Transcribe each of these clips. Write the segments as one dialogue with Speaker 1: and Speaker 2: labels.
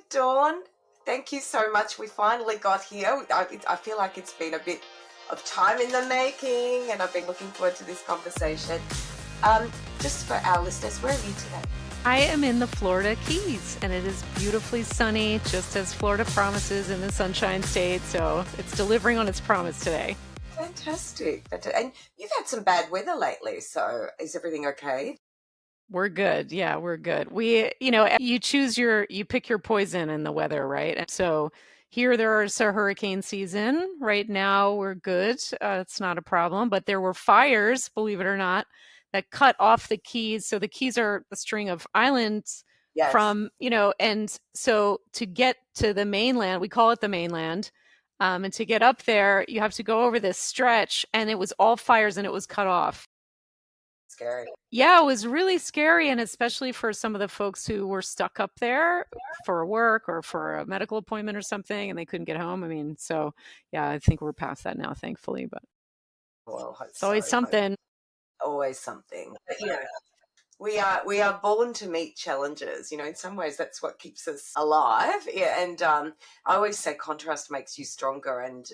Speaker 1: Dawn. Thank you so much. We finally got here. I feel like it's been a bit of time in the making, and I've been looking forward to this conversation. Um, just for our listeners, where are you today?
Speaker 2: I am in the Florida Keys, and it is beautifully sunny, just as Florida promises in the Sunshine State. So it's delivering on its promise today.
Speaker 1: Fantastic. And you've had some bad weather lately, so is everything okay?
Speaker 2: We're good. Yeah, we're good. You pick your poison in the weather, right? And so here there's a hurricane season. Right now we're good. It's not a problem. But there were fires, believe it or not, that cut off the Keys. So the Keys are a string of islands
Speaker 1: Yes.
Speaker 2: and so to get to the mainland, we call it the mainland. And to get up there, you have to go over this stretch, and it was all fires and it was cut off.
Speaker 1: Scary.
Speaker 2: Yeah, it was really scary, and especially for some of the folks who were stuck up there for work or for a medical appointment or something, and they couldn't get home. I mean, so yeah, I think we're past that now, thankfully, but
Speaker 1: Well, hope
Speaker 2: it's
Speaker 1: so.
Speaker 2: always something.
Speaker 1: Always something. But, we are born to meet challenges. In some ways, that's what keeps us alive. Yeah, and I always say contrast makes you stronger. And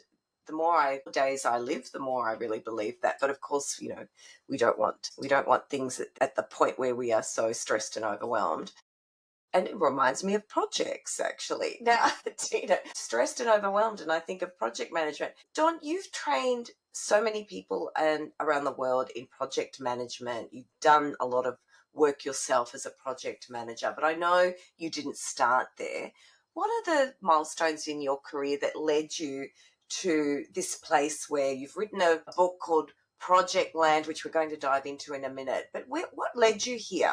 Speaker 1: the more days I live, the more I really believe that. But of course, we don't want things at the point where we are so stressed and overwhelmed. And it reminds me of projects, actually. Now, stressed and overwhelmed, and I think of project management. Don, you've trained so many people around the world in project management. You've done a lot of work yourself as a project manager, but I know you didn't start there. What are the milestones in your career that led you to this place where you've written a book called Projectland, which we're going to dive into in a minute? But what led you here?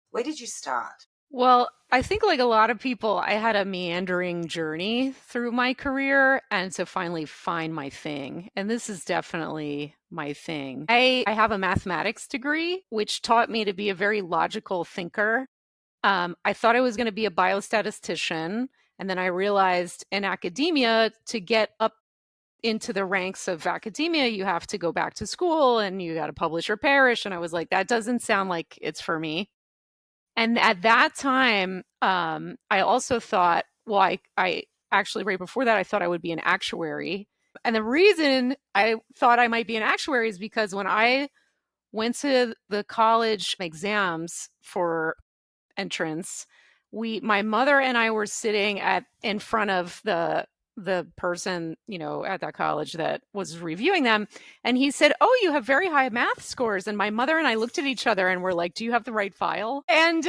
Speaker 1: Where did you start?
Speaker 2: Well, I think like a lot of people, I had a meandering journey through my career and to finally find my thing. And this is definitely my thing. I have a mathematics degree, which taught me to be a very logical thinker. I thought I was going to be a biostatistician. And then I realized in academia, to get up into the ranks of academia, you have to go back to school and you got to publish or perish. And I was like, that doesn't sound like it's for me. And at that time, I also thought, well, I actually, right before that, I thought I would be an actuary. And the reason I thought I might be an actuary is because when I went to the college exams for entrance, my mother and I were sitting in front of the person, at that college that was reviewing them, and he said, "Oh, you have very high math scores." And my mother and I looked at each other and were like, "Do you have the right file?" And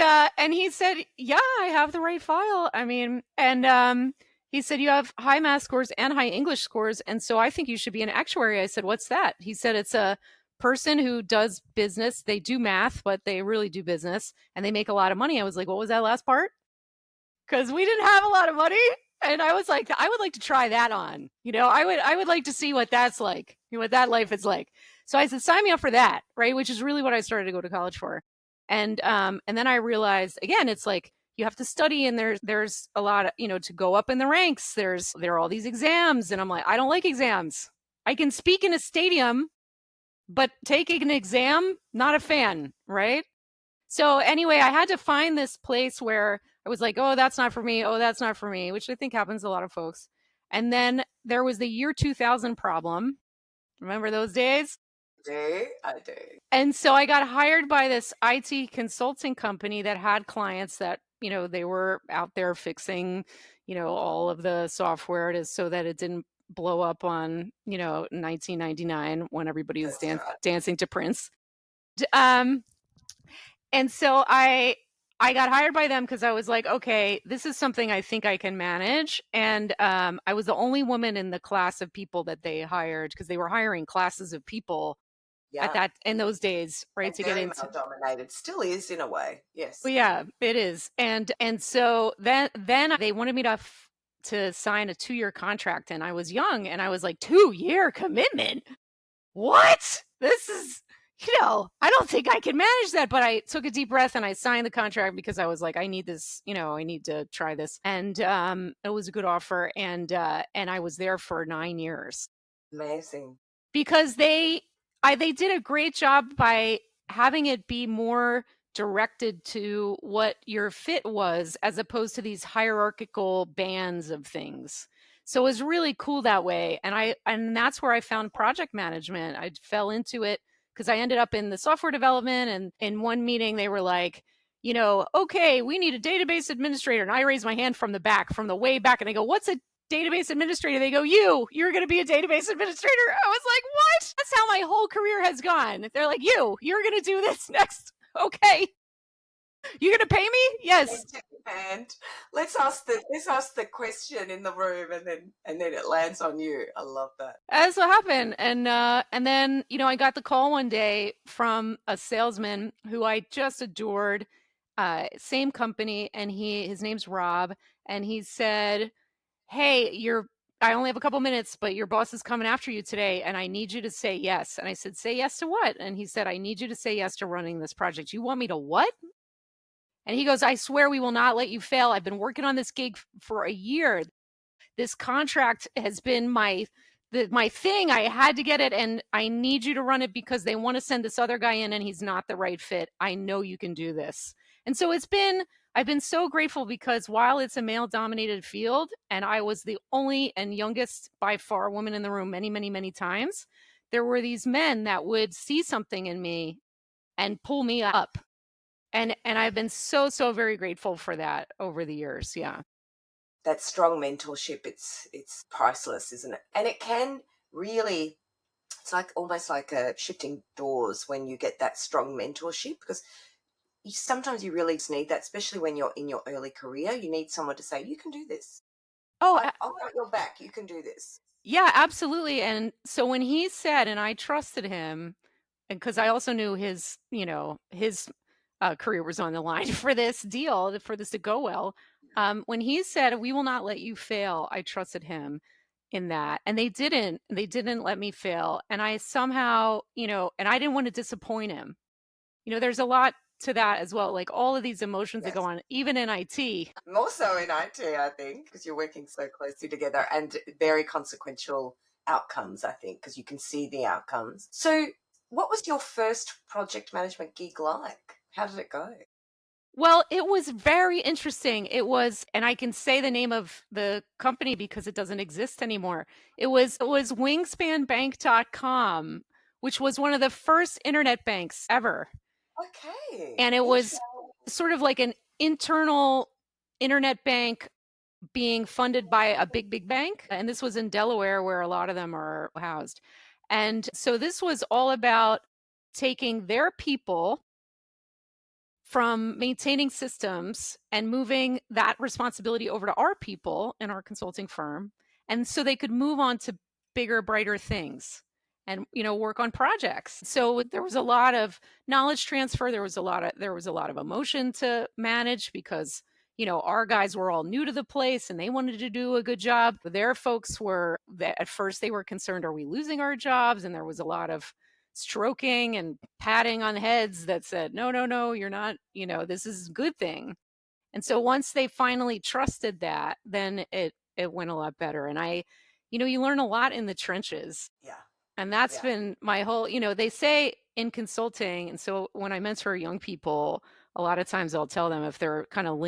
Speaker 2: he said, "Yeah, I have the right file." I mean, and he said, "You have high math scores and high English scores, and so I think you should be an actuary." I said, "What's that?" He said, "It's a person who does business. They do math, but they really do business, and they make a lot of money." I was like, "What was that last part?" Because we didn't have a lot of money. And I was like, I would like to try that on. I would like to see what that's like, what that life is like. So I said, sign me up for that, right? Which is really what I started to go to college for. And then I realized again, it's like you have to study, and there's a lot of, to go up in the ranks. There are all these exams, and I'm like, I don't like exams. I can speak in a stadium, but taking an exam, not a fan, right? So anyway, I had to find this place where I was like, oh, that's not for me. Oh, that's not for me, which I think happens to a lot of folks. And then there was the year 2000 problem. Remember those days?
Speaker 1: I do.
Speaker 2: And so I got hired by this IT consulting company that had clients that, they were out there fixing, all of the software so that it didn't blow up on, 1999 when everybody was
Speaker 1: That's right.
Speaker 2: dancing to Prince. Um, and so I got hired by them because I was like, okay, this is something I think I can manage. And I was the only woman in the class of people that they hired, because they were hiring classes of people
Speaker 1: Yeah.
Speaker 2: in those days, right?
Speaker 1: And
Speaker 2: To get
Speaker 1: very
Speaker 2: into.
Speaker 1: male dominated. Still is in a way. Yes.
Speaker 2: Well, yeah, it is. And so then they wanted me to sign a 2-year contract, and I was young, and I was like, 2-year commitment? What? This is, I don't think I can manage that. But I took a deep breath and I signed the contract because I was like, I need this, I need to try this. And it was a good offer. And I was there for 9 years
Speaker 1: Amazing.
Speaker 2: because they did a great job by having it be more directed to what your fit was as opposed to these hierarchical bands of things. So it was really cool that way. And that's where I found project management. I fell into it because I ended up in the software development, and in one meeting they were like, okay, we need a database administrator. And I raised my hand from the way back, and I go, what's a database administrator? They go, you're going to be a database administrator. I was like, what? That's how my whole career has gone. They're like, you're going to do this next. Okay. You're going to pay me? Yes.
Speaker 1: And let's ask the question in the room, and then it lands on you. I love that.
Speaker 2: That's what happened. And then, I got the call one day from a salesman who I just adored, same company, and his name's Rob, and he said, hey, I only have a couple minutes, but your boss is coming after you today, and I need you to say yes. And I said, say yes to what? And he said, I need you to say yes to running this project. You want me to what? And he goes, I swear we will not let you fail. I've been working on this gig for a year. This contract has been my thing. I had to get it, and I need you to run it because they want to send this other guy in and he's not the right fit. I know you can do this. And so I've been so grateful because while it's a male dominated field and I was the only and youngest by far woman in the room many, many, many times, there were these men that would see something in me and pull me up. And I've been so, so very grateful for that over the years. Yeah.
Speaker 1: That strong mentorship, it's priceless, isn't it? And it can really, it's like almost like a shifting doors when you get that strong mentorship, because sometimes you really need that, especially when you're in your early career. You need someone to say, you can do this.
Speaker 2: Oh,
Speaker 1: I'll got your back. You can do this.
Speaker 2: Yeah, absolutely. And so when he said, and I trusted him, and because I also knew his career was on the line for this deal, for this to go well. When he said, we will not let you fail, I trusted him in that. And they didn't let me fail. And I somehow, and I didn't want to disappoint him. There's a lot to that as well. Like all of these emotions that go on, even in IT.
Speaker 1: More so in IT, I think, because you're working so closely together, and very consequential outcomes, I think, because you can see the outcomes. So what was your first project management gig like? How did it go?
Speaker 2: Well, it was very interesting. It was, and I can say the name of the company because it doesn't exist anymore. It was wingspanbank.com, which was one of the first internet banks ever.
Speaker 1: Okay.
Speaker 2: And it was sort of like an internal internet bank being funded by a big, big bank. And this was in Delaware, where a lot of them are housed. And so this was all about taking their people from maintaining systems and moving that responsibility over to our people in our consulting firm. And so they could move on to bigger, brighter things and, work on projects. So there was a lot of knowledge transfer. There was a lot of emotion to manage because, our guys were all new to the place and they wanted to do a good job. Their folks at first they were concerned, are we losing our jobs? And there was a lot of stroking and patting on heads that said, no, you're not, this is a good thing. And so once they finally trusted that, then it went a lot better. And you learn a lot in the trenches.
Speaker 1: Yeah.
Speaker 2: And that's been my whole, they say in consulting. And so when I mentor young people, a lot of times I'll tell them if they're kind of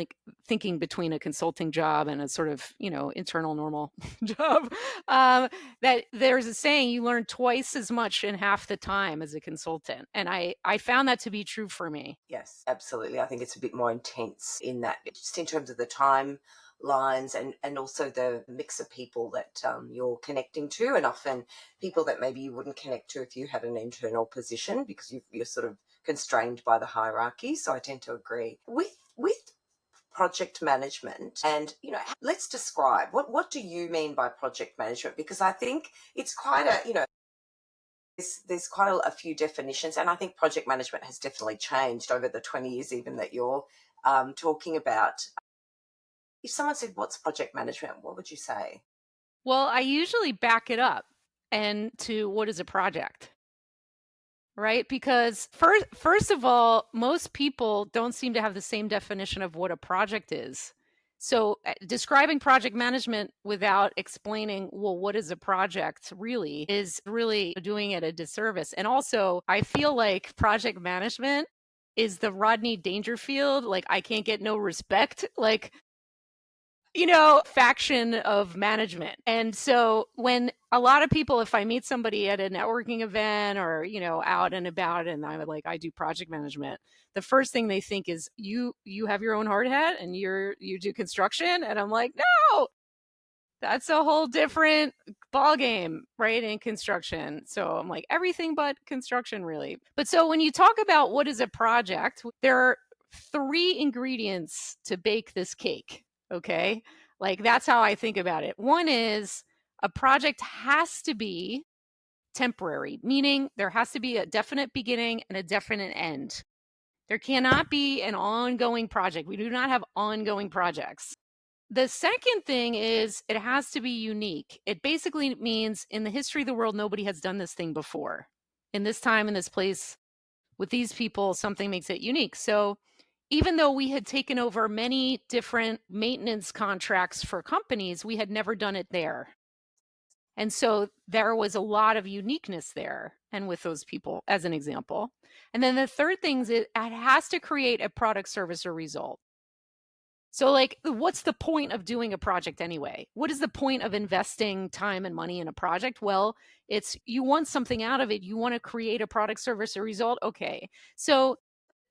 Speaker 2: thinking between a consulting job and a sort of, internal normal job, that there's a saying, you learn twice as much in half the time as a consultant. And I found that to be true for me.
Speaker 1: Yes, absolutely. I think it's a bit more intense in that, just in terms of the time lines and also the mix of people that you're connecting to, and often people that maybe you wouldn't connect to if you had an internal position because you're sort of constrained by the hierarchy. So I tend to agree with project management. And let's describe what do you mean by project management, because I think it's quite a there's quite a few definitions, and I think project management has definitely changed over the 20 years even that you're talking about. If someone said, what's project management, what would you say?
Speaker 2: Well, I usually back it up and to what is a project, right? Because first of all, most people don't seem to have the same definition of what a project is. So describing project management without explaining, well, what is a project really is really doing it a disservice. And also, I feel like project management is the Rodney Dangerfield, like, I can't get no respect, like, faction of management. And so when a lot of people, if I meet somebody at a networking event or, out and about and I would like, I do project management, the first thing they think is you have your own hard hat and you do construction. And I'm like, no, that's a whole different ball game, right? In construction. So I'm like, everything but construction, really. But so when you talk about what is a project, there are three ingredients to bake this cake. Okay. Like that's how I think about it. One is a project has to be temporary, meaning there has to be a definite beginning and a definite end. There cannot be an ongoing project. We do not have ongoing projects. The second thing is it has to be unique. It basically means in the history of the world, nobody has done this thing before. In this time, in this place, with these people, something makes it unique. So even though we had taken over many different maintenance contracts for companies, we had never done it there. And so there was a lot of uniqueness there and with those people, as an example. And then the third thing is it has to create a product, service, or result. So, like, what's the point of doing a project anyway? What is the point of investing time and money in a project? Well, it's you want something out of it. You want to create a product, service, or result. Okay. So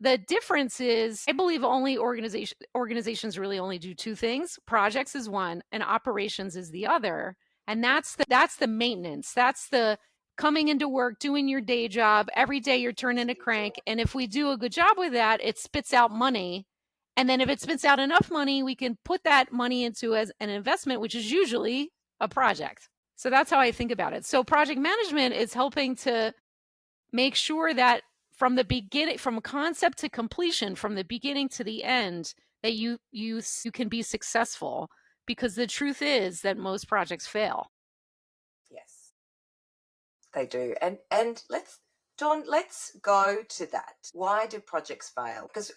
Speaker 2: the difference is I believe only organizations really only do two things. Projects is one and operations is the other. And that's the maintenance. That's the coming into work, doing your day job. Every day you're turning a crank. And if we do a good job with that, it spits out money. And then if it spits out enough money, we can put that money into as an investment, which is usually a project. So that's how I think about it. So project management is helping to make sure that from the beginning, from concept to completion, from the beginning to the end, that you can be successful. Because the truth is that most projects fail.
Speaker 1: Yes, they do. And let's go to that. Why do projects fail? Because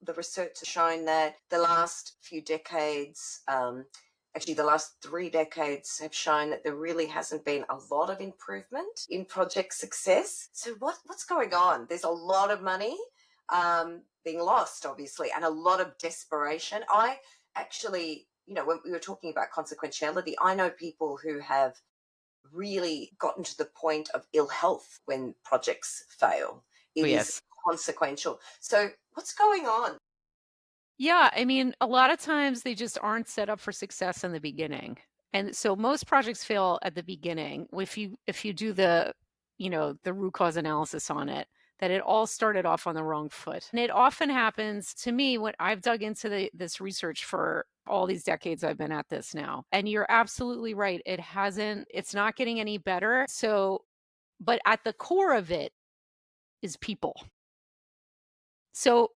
Speaker 1: the research has shown that the last few decades, actually the last 3 decades, have shown that there really hasn't been a lot of improvement in project success. So what's going on? There's a lot of money being lost, obviously, and a lot of desperation. I actually, when we were talking about consequentiality, I know people who have really gotten to the point of ill health when projects fail.
Speaker 2: Oh,
Speaker 1: It is
Speaker 2: yes.
Speaker 1: consequential. So what's going on?
Speaker 2: Yeah, I mean, a lot of times they just aren't set up for success in the beginning. And so most projects fail at the beginning. If you do the root cause analysis on it, that it all started off on the wrong foot. And it often happens to me when I've dug into this research for all these decades I've been at this now. And you're absolutely right. It's not getting any better. So, but at the core of it is people. So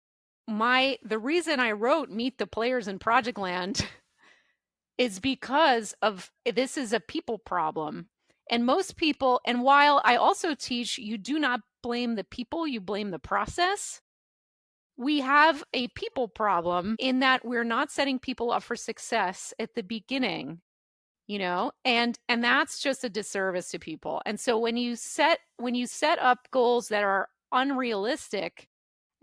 Speaker 2: the reason I wrote Meet the Players in Projectland is because of this is a people problem. And most people, and while I also teach you do not blame the people, you blame the process. We have a people problem in that we're not setting people up for success at the beginning, and that's just a disservice to people. And so when you set up goals that are unrealistic,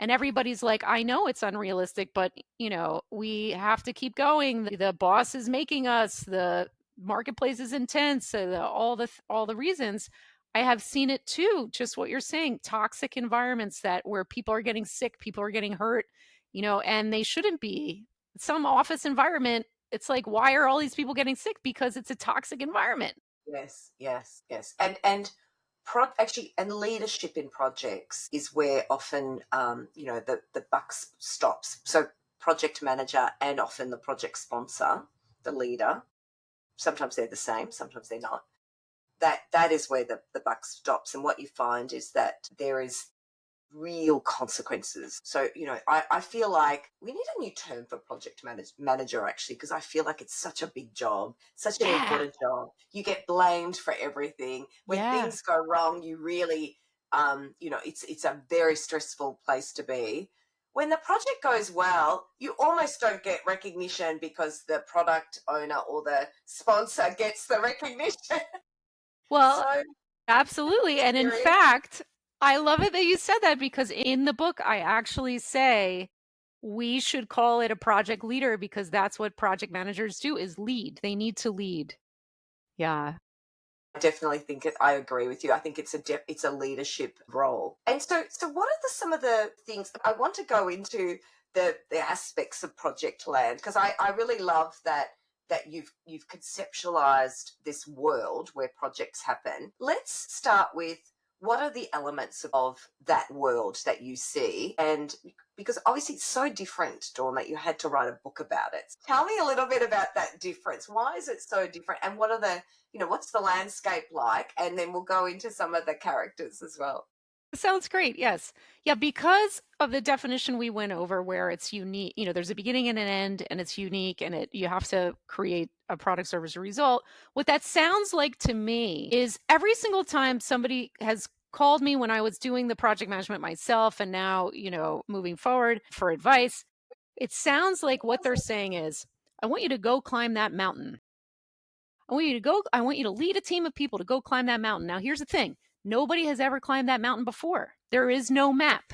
Speaker 2: and everybody's like, I know it's unrealistic, but we have to keep going. The boss is making us, the marketplace is intense, all the reasons. I have seen it too, just what you're saying, toxic environments where people are getting sick, people are getting hurt, and they shouldn't be. Some office environment, it's like, why are all these people getting sick? Because it's a toxic environment.
Speaker 1: Yes, yes, yes. And actually, and leadership in projects is where often the buck stops. So project manager and often the project sponsor, the leader, sometimes they're the same, sometimes they're not. That is where the buck stops. And what you find is that there is real consequences. So, I feel like we need a new term for project manager, actually, because I feel like it's such a big job, such an
Speaker 2: Yeah.
Speaker 1: important job. You get blamed for everything. When
Speaker 2: Yeah.
Speaker 1: things go wrong, you really, it's a very stressful place to be. When the project goes well, you almost don't get recognition because the product owner or the sponsor gets the recognition.
Speaker 2: Well,
Speaker 1: So
Speaker 2: absolutely. And in
Speaker 1: serious.
Speaker 2: fact, I love it that you said that because in the book, I actually say we should call it a project leader because that's what project managers do is lead. They need to lead. Yeah.
Speaker 1: I definitely think it. I agree with you. I think it's a leadership role. And so what are some of the things I want to go into the aspects of Project Land because I really love that you've conceptualized this world where projects happen. Let's start with what are the elements of that world that you see and because obviously it's so different, Dawn, that you had to write a book about it. Tell me a little bit about that difference. Why is it so different? And what are what's the landscape like? And then we'll go into some of the characters as well.
Speaker 2: Sounds great. Yes. Yeah, because of the definition we went over where it's unique, there's a beginning and an end and it's unique and you have to create a product, service, or result. What that sounds like to me is every single time somebody has called me when I was doing the project management myself and now, moving forward for advice, it sounds like what they're saying is, I want you to go climb that mountain. I want you to lead a team of people to go climb that mountain. Now, here's the thing. Nobody has ever climbed that mountain before. There is no map.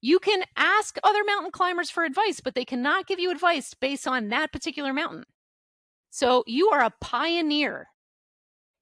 Speaker 2: You can ask other mountain climbers for advice, but they cannot give you advice based on that particular mountain. So you are a pioneer.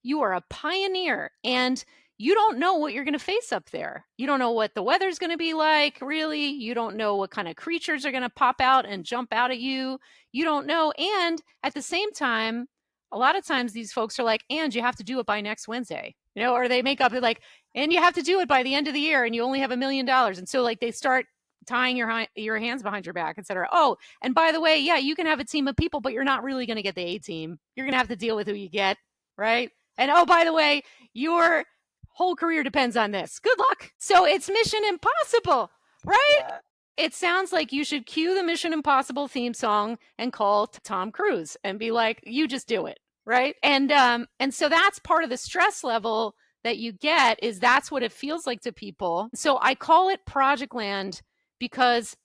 Speaker 2: You are a pioneer and you don't know what you're going to face up there. You don't know what the weather's going to be like, really. You don't know what kind of creatures are going to pop out and jump out at you. You don't know. And at the same time, a lot of times these folks are like, and you have to do it by next Wednesday, or they make up like, and you have to do it by the end of the year and you only have $1 million. And so like they start tying your hands behind your back, et cetera. Oh, and by the way, yeah, you can have a team of people, but you're not really going to get the A team. You're going to have to deal with who you get, right? And oh, by the way, your whole career depends on this. Good luck. So it's Mission Impossible, right?
Speaker 1: Yeah.
Speaker 2: It sounds like you should cue the Mission Impossible theme song and call Tom Cruise and be like, you just do it, right? And so that's part of the stress level that you get is that's what it feels like to people. So I call it Project Land because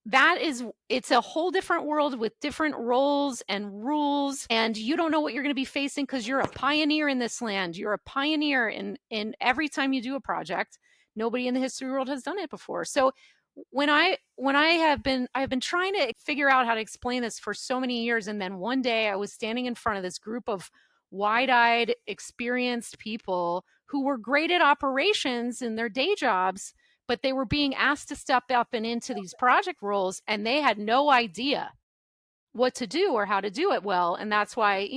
Speaker 2: it's a whole different world with different roles and rules and you don't know what you're going to be facing because you're a pioneer in this land. You're a pioneer in every time you do a project. Nobody in the history world has done it before. So when I've been trying to figure out how to explain this for so many years and then one day I was standing in front of this group of wide-eyed experienced people who were great at operations in their day jobs but they were being asked to step up and into these project roles and they had no idea what to do or how to do it well. And that's why,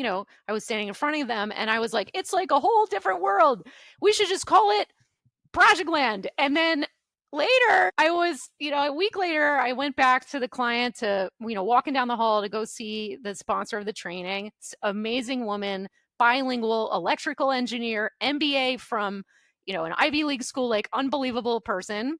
Speaker 2: I was standing in front of them and I was like, it's like a whole different world. We should just call it Project Land. And then later, a week later, I went back to the client to, walking down the hall to go see the sponsor of the training. It's amazing woman, bilingual, electrical engineer, MBA from, an Ivy League school, like unbelievable person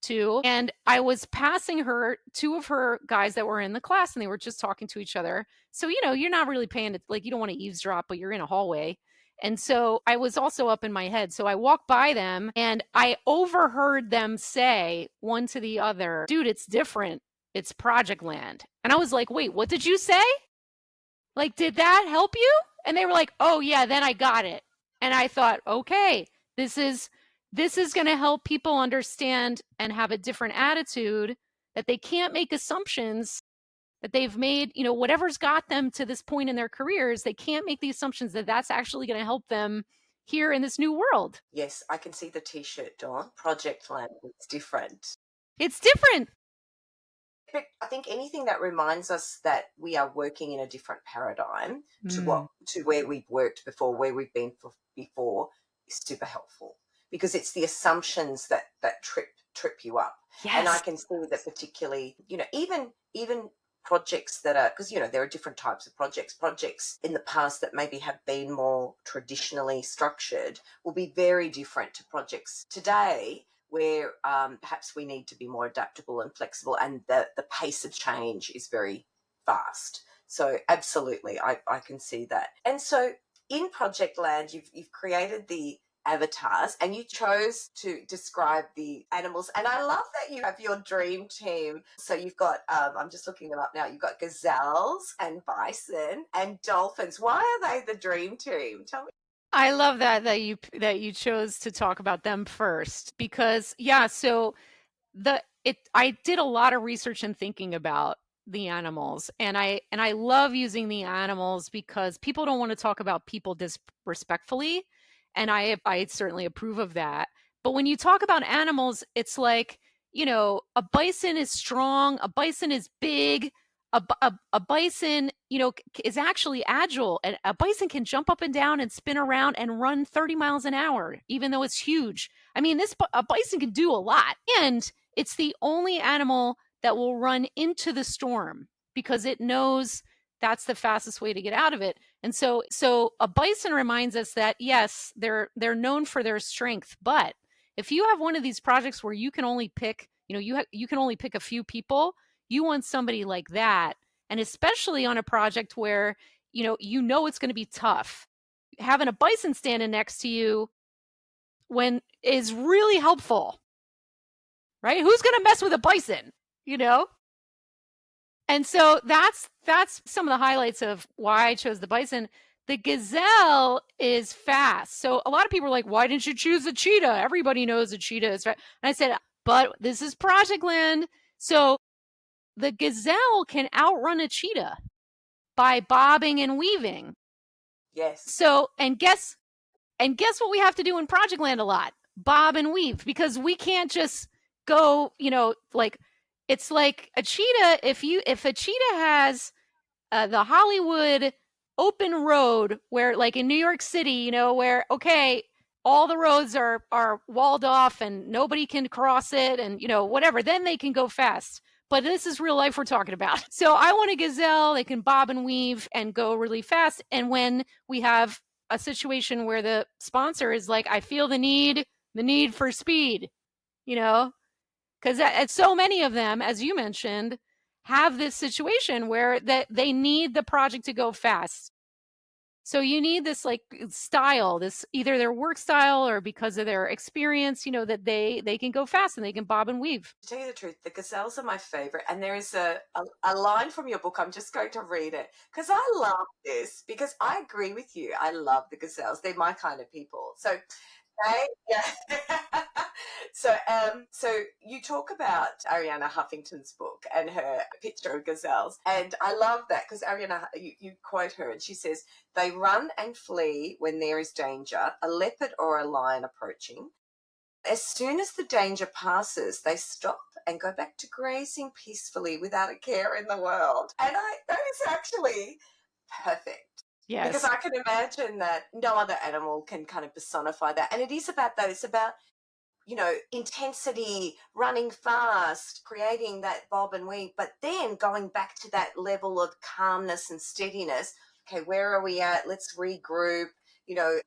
Speaker 2: too. And I was passing her two of her guys that were in the class and they were just talking to each other. So, you're not really paying it, like you don't want to eavesdrop, but you're in a hallway. And so I was also up in my head. So I walked by them and I overheard them say one to the other, dude, it's different. It's Project Land. And I was like, wait, what did you say? Like, did that help you? And they were like, oh yeah, then I got it. And I thought, okay, this is going to help people understand and have a different attitude that they can't make assumptions that they've made, whatever's got them to this point in their careers, they can't make the assumptions that that's actually going to help them here in this new world.
Speaker 1: Yes, I can see the T-shirt, Dawn. Project Land. It's different.
Speaker 2: It's different.
Speaker 1: But I think anything that reminds us that we are working in a different paradigm to where we've worked before, where we've been before, is super helpful because it's the assumptions that trip you up.
Speaker 2: Yes.
Speaker 1: And I can see that particularly, even projects that are because there are different types of projects in the past that maybe have been more traditionally structured will be very different to projects today where perhaps we need to be more adaptable and flexible and the pace of change is very fast. So absolutely, I can see that. And so in Project Land, you've created the avatars and you chose to describe the animals and I love that you have your dream team. So you've got I'm just looking them up now, you've got gazelles and bison and dolphins. Why are they the dream team? Tell me.
Speaker 2: I love that you chose to talk about them first because yeah, so I did a lot of research and thinking about the animals and I love using the animals because people don't want to talk about people disrespectfully and I certainly approve of that. But when you talk about animals, it's like, a bison is strong, a bison is big, a bison, is actually agile, and a bison can jump up and down and spin around and run 30 miles an hour, even though it's huge. I mean, a bison can do a lot. And it's the only animal that will run into the storm because it knows that's the fastest way to get out of it. And so a bison reminds us that yes, they're known for their strength, but if you have one of these projects where you can only pick, you can only pick a few people, you want somebody like that. And especially on a project where, it's going to be tough. Having a bison standing next to you when is really helpful, right? Who's going to mess with a bison, you know? And so that's some of the highlights of why I chose the bison. The gazelle is fast. So a lot of people are like, why didn't you choose a cheetah? Everybody knows a cheetah is fast. And I said, but this is Projectland. So the gazelle can outrun a cheetah by bobbing and weaving.
Speaker 1: Yes.
Speaker 2: So, and guess what we have to do in Projectland a lot? Bob and weave, because we can't just go, like it's like a cheetah. If a cheetah has the Hollywood open road where, like in New York City, where okay, all the roads are walled off and nobody can cross it, and whatever, then they can go fast. But this is real life we're talking about. So I want a gazelle. They can bob and weave and go really fast. And when we have a situation where the sponsor is like, I feel the need for speed, you know, because so many of them, as you mentioned, have this situation where that they need the project to go fast. So you need this like style, this either their work style or because of their experience, that they can go fast and they can bob and weave.
Speaker 1: To tell you the truth, the gazelles are my favorite. And there is a line from your book. I'm just going to read it because I love this, because I agree with you. I love the gazelles. They're my kind of people. So right? Yeah. So you talk about Ariana Huffington's book and her picture of gazelles, and I love that because Ariana, you quote her, and she says, "They run and flee when there is danger, a leopard or a lion approaching. As soon as the danger passes, they stop and go back to grazing peacefully without a care in the world." And that is actually perfect, because
Speaker 2: Yes.
Speaker 1: I can imagine that no other animal can kind of personify that. And it is about that. It's about, intensity, running fast, creating that bob and weave, but then going back to that level of calmness and steadiness. Okay, where are we at? Let's regroup,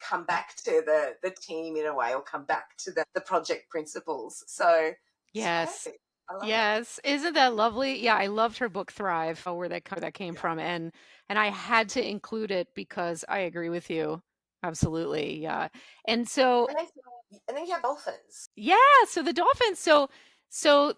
Speaker 1: come back to the team in a way, or come back to the project principles. So it's
Speaker 2: Yes.
Speaker 1: perfect. I love it.
Speaker 2: Yes. Isn't that lovely? Yeah, I loved her book Thrive, where that came
Speaker 1: Yeah.
Speaker 2: from. And I had to include it because I agree with you. Absolutely. Yeah. And so
Speaker 1: And then, and then you have dolphins.
Speaker 2: yeah, so the dolphins, so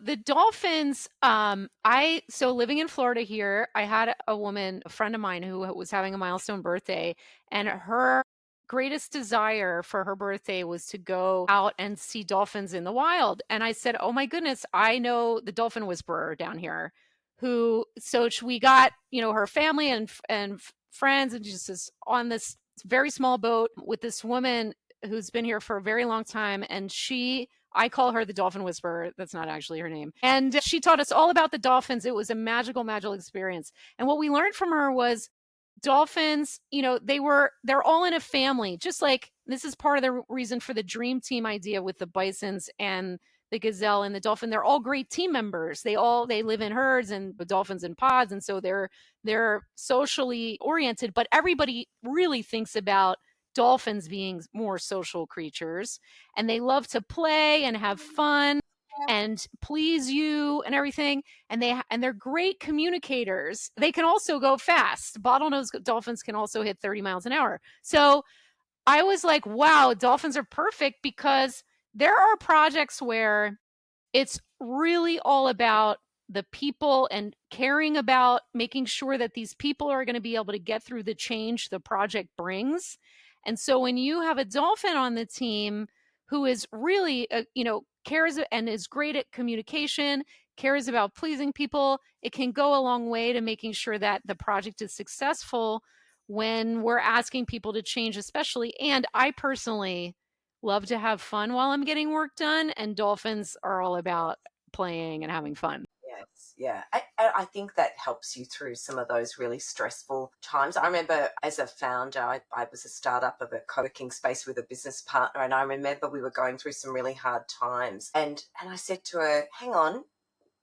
Speaker 2: the dolphins, so living in Florida here, I had a woman, a friend of mine who was having a milestone birthday, and her greatest desire for her birthday was to go out and see dolphins in the wild. And I said, "Oh my goodness, I know the dolphin whisperer down here we got, her family and friends, and just on this very small boat with this woman who's been here for a very long time. And I call her the dolphin whisperer. That's not actually her name. And she taught us all about the dolphins. It was a magical experience. And what we learned from her was dolphins, they're all in a family. Just like this is part of the reason for the dream team idea with the bisons and the gazelle and the dolphin. They're all great team members. They live in herds, and the dolphins in pods. And so they're socially oriented, but everybody really thinks about dolphins being more social creatures, and they love to play and have fun and please you and everything, and they're great communicators. They can also go fast. Bottlenose dolphins can also hit 30 miles an hour. So I was like, wow, dolphins are perfect, because there are projects where it's really all about the people and caring about making sure that these people are going to be able to get through the change the project brings. And so when you have a dolphin on the team who is really, cares and is great at communication, cares about pleasing people, it can go a long way to making sure that the project is successful when we're asking people to change, especially. And I personally love to have fun while I'm getting work done, and dolphins are all about playing and having fun.
Speaker 1: Yes, yeah. I think that helps you through some of those really stressful times. I remember as a founder, I was a startup of a co-working space with a business partner, and I remember we were going through some really hard times. And I said to her, hang on,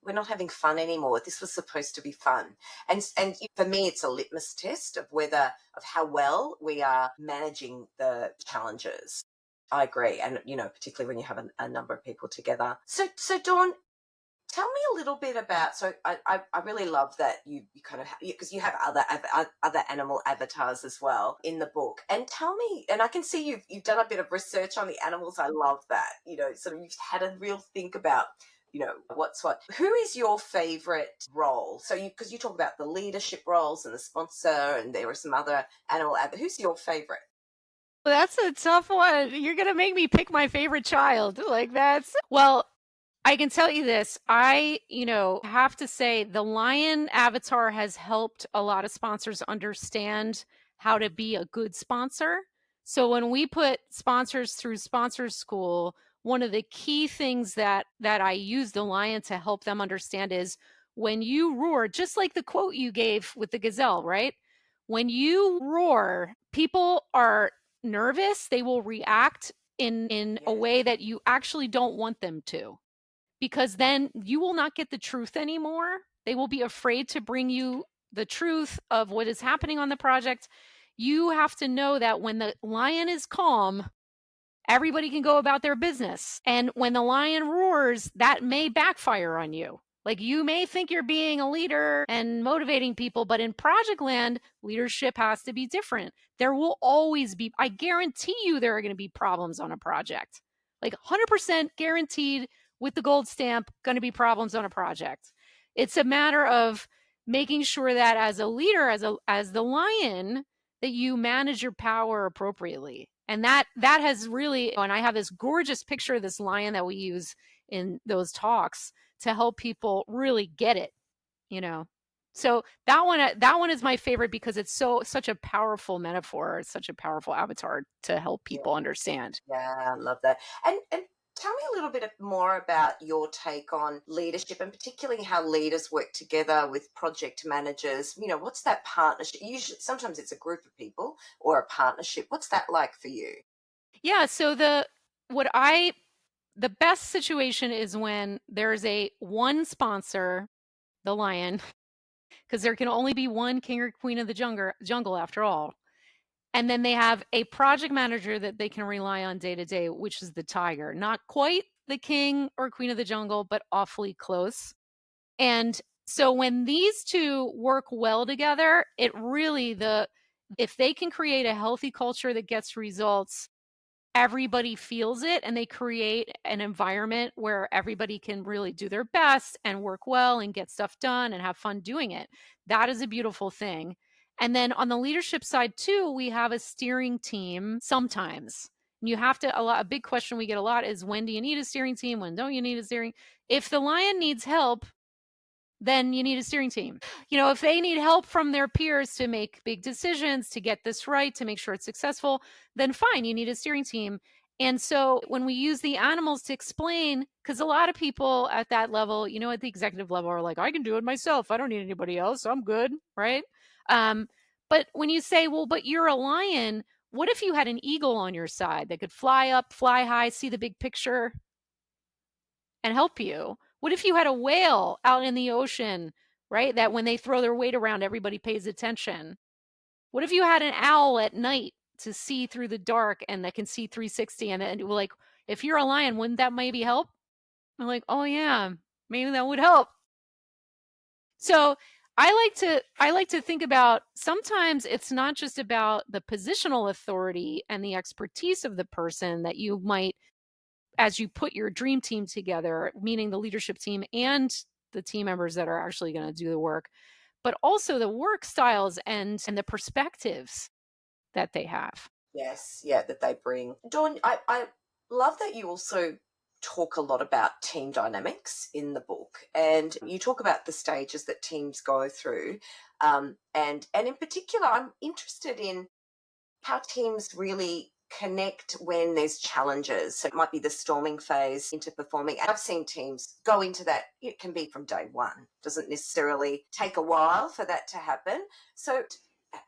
Speaker 1: we're not having fun anymore. This was supposed to be fun. And for me, it's a litmus test of of how well we are managing the challenges. I agree. And, particularly when you have a number of people together. So Dawn, tell me a little bit about. So I really love that you kind of because you have other animal avatars as well in the book. And tell me, and I can see you've done a bit of research on the animals. I love that. Sort of you've had a real think about what's what. Who is your favorite role? So because you talk about the leadership roles and the sponsor, and there are some other who's your favorite?
Speaker 2: Well, that's a tough one. You're going to make me pick my favorite child. Like well, I can tell you this. Have to say the lion avatar has helped a lot of sponsors understand how to be a good sponsor. So when we put sponsors through sponsor school, one of the key things that I use the lion to help them understand is when you roar, just like the quote you gave with the gazelle, right? When you roar, people are nervous. They will react in a
Speaker 1: Yeah.
Speaker 2: way that you actually don't want them to, because then you will not get the truth anymore. They will be afraid to bring you the truth of what is happening on the project. You have to know that when the lion is calm, everybody can go about their business. And when the lion roars, that may backfire on you. Like you may think you're being a leader and motivating people, but in Projectland, leadership has to be different. There will always be, I guarantee you, there are going to be problems on a project. Like 100% guaranteed with the gold stamp, going to be problems on a project. It's a matter of making sure that as a leader, as the lion, that you manage your power appropriately. And that has really, and I have this gorgeous picture of this lion that we use in those talks to help people really get it, you know. So that one is my favorite because it's such a powerful metaphor, it's such a powerful avatar to help
Speaker 1: Yeah.
Speaker 2: people understand.
Speaker 1: Yeah, I love that. And tell me a little bit more about your take on leadership and particularly how leaders work together with project managers. What's that partnership? Usually, sometimes it's a group of people or a partnership. What's that like for you?
Speaker 2: Yeah, so the best situation is when there's a one sponsor, the lion, because there can only be one king or queen of the jungle after all. And then they have a project manager that they can rely on day to day, which is the tiger. Not quite the king or queen of the jungle, but awfully close. And so when these two work well together, if they can create a healthy culture that gets results, everybody feels it, and they create an environment where everybody can really do their best and work well and get stuff done and have fun doing it. That is a beautiful thing. And then on the leadership side too, we have a steering team sometimes. You have to a big question we get a lot is, when do you need a steering team? When don't you need a steering? If the lion needs help, then you need a steering team. If they need help from their peers to make big decisions, to get this right, to make sure it's successful, then fine, you need a steering team. And so when we use the animals to explain, because a lot of people at that level, at the executive level, are like, I can do it myself. I don't need anybody else. I'm good. Right. Um, but when you say, well, but you're a lion, what if you had an eagle on your side that could fly up, fly high, see the big picture, and help you? What if you had a whale out in the ocean, right? That when they throw their weight around, everybody pays attention. What if you had an owl at night to see through the dark and that can see 360? And like, if you're a lion, wouldn't that maybe help? I'm like, oh yeah, maybe that would help. So I like to think about, sometimes it's not just about the positional authority and the expertise of the person that you might, as you put your dream team together, meaning the leadership team and the team members that are actually going to do the work, but also the work styles and the perspectives that they have.
Speaker 1: Yes, yeah, that they bring. Dawn, I love that you also talk a lot about team dynamics in the book, and you talk about the stages that teams go through. And in particular, I'm interested in how teams really connect when there's challenges. So it might be the storming phase into performing. I've seen teams go into that. It can be from day one. Doesn't necessarily take a while for that to happen. So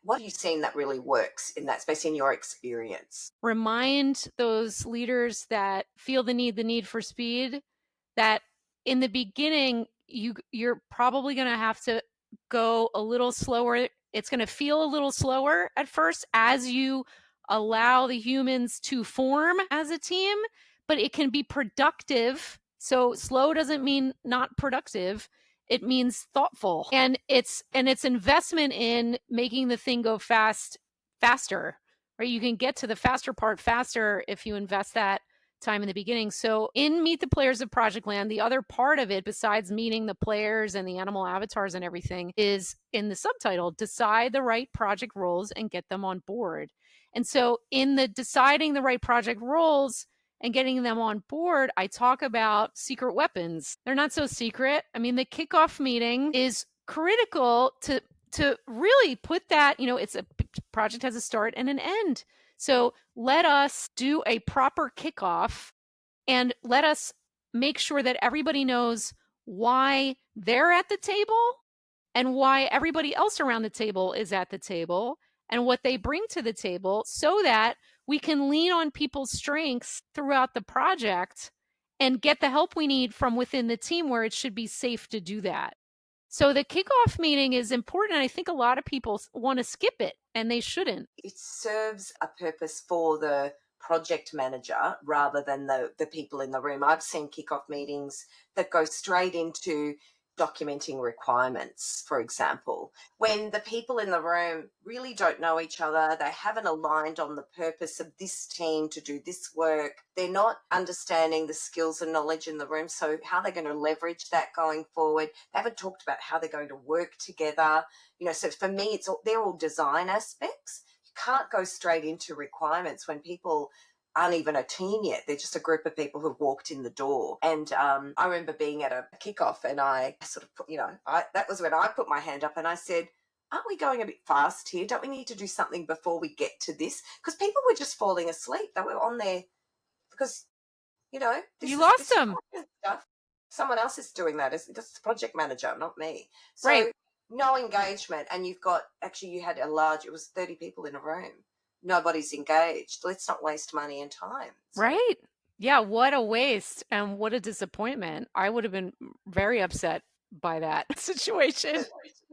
Speaker 1: what have you seen that really works in that space in your experience?
Speaker 2: Remind those leaders that feel the need for speed, that in the beginning you're probably going to have to go a little slower. It's going to feel a little slower at first as you allow the humans to form as a team, but it can be productive. So slow doesn't mean not productive. It means thoughtful. And it's investment in making the thing go faster, right? You can get to the faster part faster if you invest that time in the beginning. So in Meet the Players of Projectland, the other part of it, besides meeting the players and the animal avatars and everything, is in the subtitle, decide the right project roles and get them on board. And so in the deciding the right project roles and getting them on board, I talk about secret weapons. They're not so secret. I mean, the kickoff meeting is critical to really put that, it's a project has a start and an end. So let us do a proper kickoff and let us make sure that everybody knows why they're at the table and why everybody else around the table is at the table and what they bring to the table, so that we can lean on people's strengths throughout the project and get the help we need from within the team where it should be safe to do that. So the kickoff meeting is important. I think a lot of people want to skip it, and they shouldn't.
Speaker 1: It serves a purpose for the project manager rather than the people in the room. I've seen kickoff meetings that go straight into documenting requirements, for example, when the people in the room really don't know each other, they haven't aligned on the purpose of this team to do this work, they're not understanding the skills and knowledge in the room. So, how they're going to leverage that going forward, they haven't talked about how they're going to work together. So for me, they're all design aspects. You can't go straight into requirements when people aren't even a team yet. They're just a group of people who've walked in the door. And I remember being at a kickoff, and I sort of put, that was when I put my hand up and I said, aren't we going a bit fast here? Don't we need to do something before we get to this? Because people were just falling asleep. They were on there because,
Speaker 2: You lost
Speaker 1: this is
Speaker 2: them.
Speaker 1: stuff. Someone else is doing that. It's the project manager, not me.
Speaker 2: Right.
Speaker 1: So no engagement, and you had it was 30 people in a room. Nobody's engaged. Let's not waste money and time. So
Speaker 2: Right. Yeah. What a waste and what a disappointment. I would have been very upset by that situation.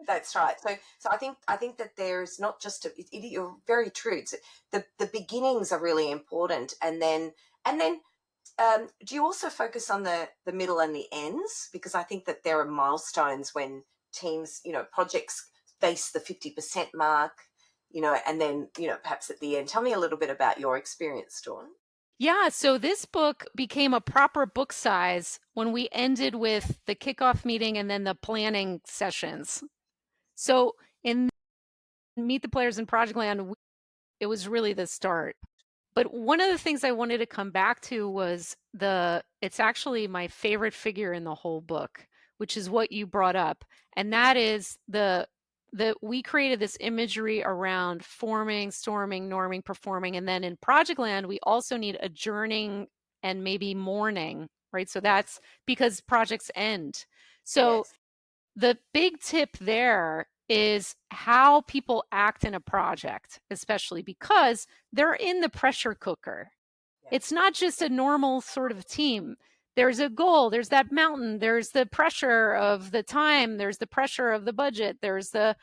Speaker 1: that's right. So I think that there's not just you're very true. The beginnings are really important, and then do you also focus on the middle and the ends? Because I think that there are milestones when teams, projects face the 50% mark, and then, perhaps at the end. Tell me a little bit about your experience, Dawn.
Speaker 2: Yeah. So this book became a proper book size when we ended with the kickoff meeting and then the planning sessions. So in Meet the Players in Projectland, it was really the start. But one of the things I wanted to come back to was it's actually my favorite figure in the whole book, which is what you brought up. And that is we created this imagery around forming, storming, norming, performing. And then in Projectland, we also need adjourning and maybe mourning, right? So
Speaker 1: Yes,
Speaker 2: that's because projects end. So
Speaker 1: yes,
Speaker 2: the big tip there is how people act in a project, especially because they're in the pressure cooker. It's
Speaker 1: yes,
Speaker 2: not just a normal sort of team. There's a goal, there's that mountain, there's the pressure of the time, there's the pressure of the budget, there's the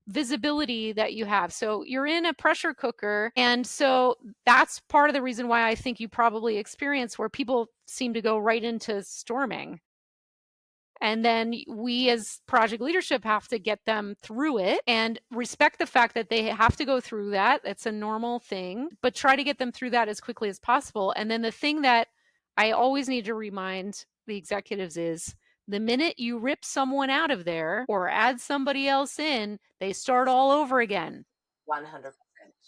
Speaker 2: visibility that you have. So you're in a pressure cooker. And so that's part of the reason why I think you probably experience where people seem to go right into storming. And then we as project leadership have to get them through it and respect the fact that they have to go through that. It's a normal thing, but try to get them through that as quickly as possible. And then the thing that I always need to remind the executives is the minute you rip someone out of there or add somebody else in, they start all over again.
Speaker 1: 100%.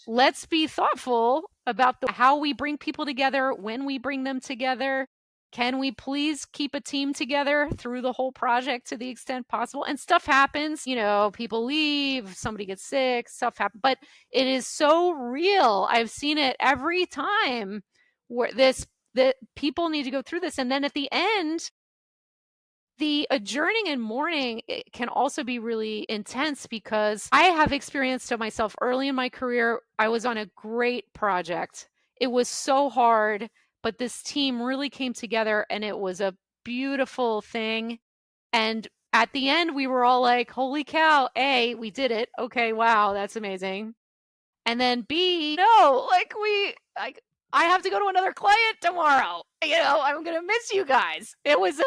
Speaker 2: let's be thoughtful about how we bring people together, when we bring them together. Can we please keep a team together through the whole project to the extent possible? And stuff happens, people leave, somebody gets sick, stuff happens, but it is so real. I've seen it every time where that people need to go through this. And then at the end, the adjourning and mourning can also be really intense, because I have experienced it myself early in my career. I was on a great project. It was so hard, but this team really came together and it was a beautiful thing. And at the end, we were all like, holy cow, A, we did it. Okay, wow, that's amazing. And then B, no, I have to go to another client tomorrow. I'm going to miss you guys. It was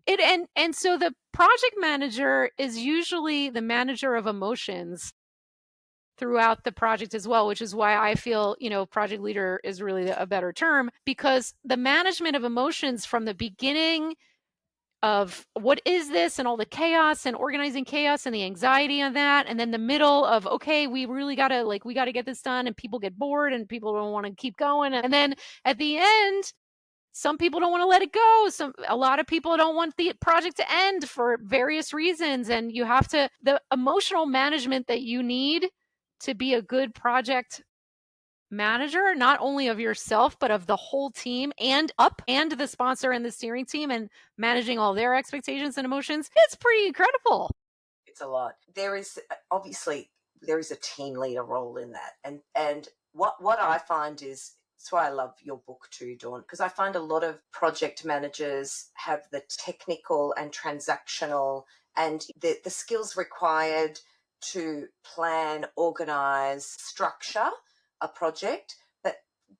Speaker 2: and so the project manager is usually the manager of emotions throughout the project as well, which is why I feel, project leader is really a better term, because the management of emotions from the beginning of what is this and all the chaos and organizing chaos and the anxiety on that, and then the middle of, okay, we really gotta we gotta get this done, and people get bored and people don't want to keep going, and then at the end, some people don't want to let it go. A lot of people don't want the project to end for various reasons. And you have the emotional management that you need to be a good project manager, not only of yourself, but of the whole team and the sponsor and the steering team, and managing all their expectations and emotions. It's pretty incredible.
Speaker 1: It's a lot. There is obviously there is a team leader role in that, and what I find is, that's why I love your book too, Dawn, because I find a lot of project managers have the technical and transactional and the skills required to plan, organize, structure a project, but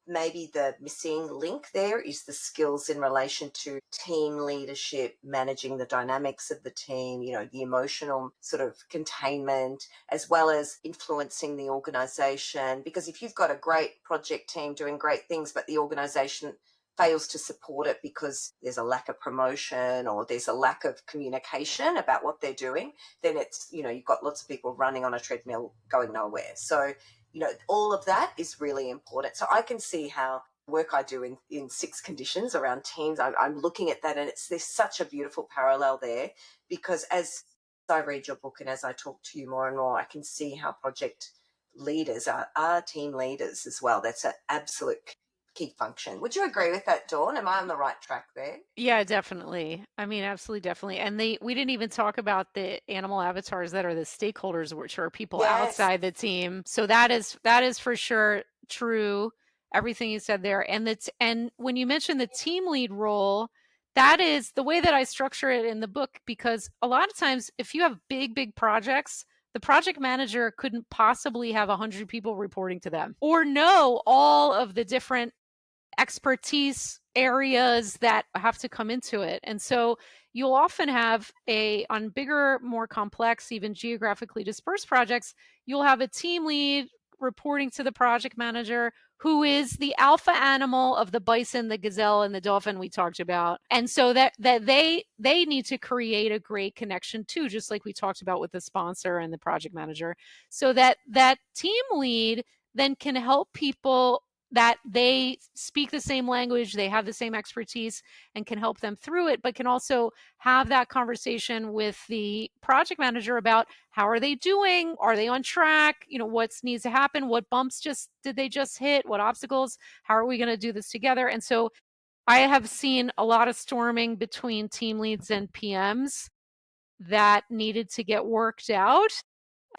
Speaker 1: maybe the missing link there is the skills in relation to team leadership, managing the dynamics of the team, the emotional sort of containment, as well as influencing the organization. Because if you've got a great project team doing great things, but the organization fails to support it because there's a lack of promotion or there's a lack of communication about what they're doing, then it's, you've got lots of people running on a treadmill going nowhere. So all of that is really important. So I can see how work I do in six conditions around teams, I'm looking at that, and there's such a beautiful parallel there, because as I read your book and as I talk to you more and more, I can see how project leaders are team leaders as well. That's an absolute key function. Would you agree with that, Dawn? Am I on the right track there?
Speaker 2: Yeah, definitely. I mean, absolutely, definitely. And we didn't even talk about the animal avatars that are the stakeholders, which are people
Speaker 1: Yes.
Speaker 2: outside the team. So that is for sure true. Everything you said there. And when you mentioned the team lead role, that is the way that I structure it in the book, because a lot of times if you have big, big projects, the project manager couldn't possibly have 100 people reporting to them or know all of the different expertise areas that have to come into it. And so you'll often have on bigger, more complex, even geographically dispersed projects, you'll have a team lead reporting to the project manager, who is the alpha animal of the bison, the gazelle, and the dolphin we talked about. And so that they need to create a great connection too, just like we talked about with the sponsor and the project manager, so that team lead then can help people that they speak the same language, they have the same expertise, and can help them through it, but can also have that conversation with the project manager about how are they doing? Are they on track? What needs to happen? What bumps did they just hit? What obstacles? How are we going to do this together? And so I have seen a lot of storming between team leads and PMs that needed to get worked out.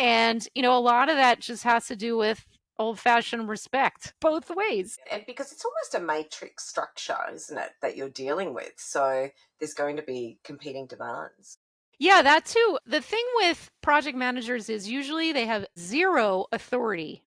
Speaker 2: And, a lot of that just has to do with old-fashioned respect both ways.
Speaker 1: And because it's almost a matrix structure, isn't it, that you're dealing with? So there's going to be competing demands.
Speaker 2: Yeah, that too. The thing with project managers is usually they have zero authority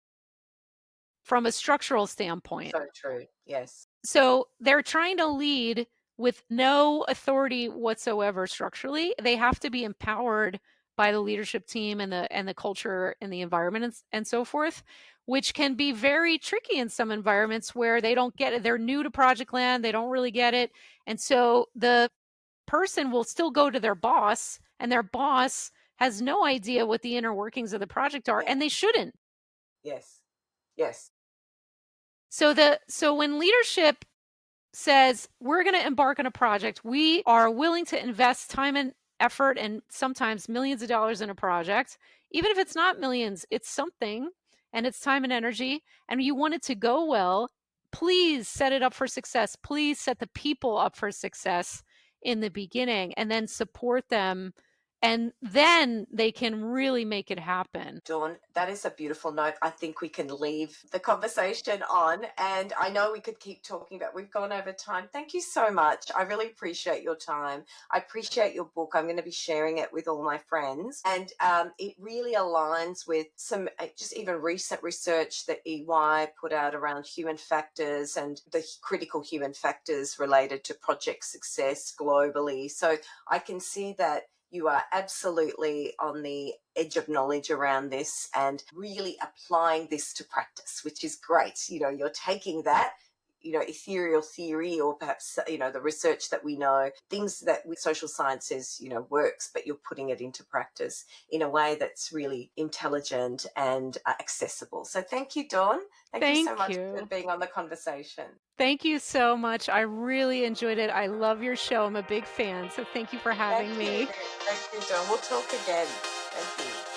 Speaker 2: from a structural standpoint.
Speaker 1: So true. Yes.
Speaker 2: So they're trying to lead with no authority whatsoever structurally. They have to be empowered by the leadership team and the culture and the environment and so forth, which can be very tricky in some environments where they don't get it. They're new to Projectland, they don't really get it. And so the person will still go to their boss, and their boss has no idea what the inner workings of the project are,
Speaker 1: Yeah.
Speaker 2: and they shouldn't.
Speaker 1: Yes. Yes.
Speaker 2: So when leadership says, we're going to embark on a project, we are willing to invest time and effort and sometimes millions of dollars in a project, even if it's not millions, it's something, and it's time and energy, and you want it to go well, please set it up for success. Please set the people up for success in the beginning and then support them, and then they can really make it happen.
Speaker 1: Dawn, that is a beautiful note. I think we can leave the conversation on. And I know we could keep talking, but we've gone over time. Thank you so much. I really appreciate your time. I appreciate your book. I'm going to be sharing it with all my friends. And it really aligns with some just even recent research that EY put out around human factors and the critical human factors related to project success globally. So I can see that you are absolutely on the edge of knowledge around this and really applying this to practice, which is great. You're taking that, ethereal theory or perhaps, the research that we know, things that with social sciences, works, but you're putting it into practice in a way that's really intelligent and accessible. So thank you, Dawn. Thank you so
Speaker 2: Thank
Speaker 1: much for
Speaker 2: you.
Speaker 1: being on the conversation.
Speaker 2: Thank you so much. I really enjoyed it. I love your show. I'm a big fan. So thank you for
Speaker 1: Thank
Speaker 2: having
Speaker 1: you.
Speaker 2: me.
Speaker 1: Thank you, Dawn. We'll talk again. Thank you.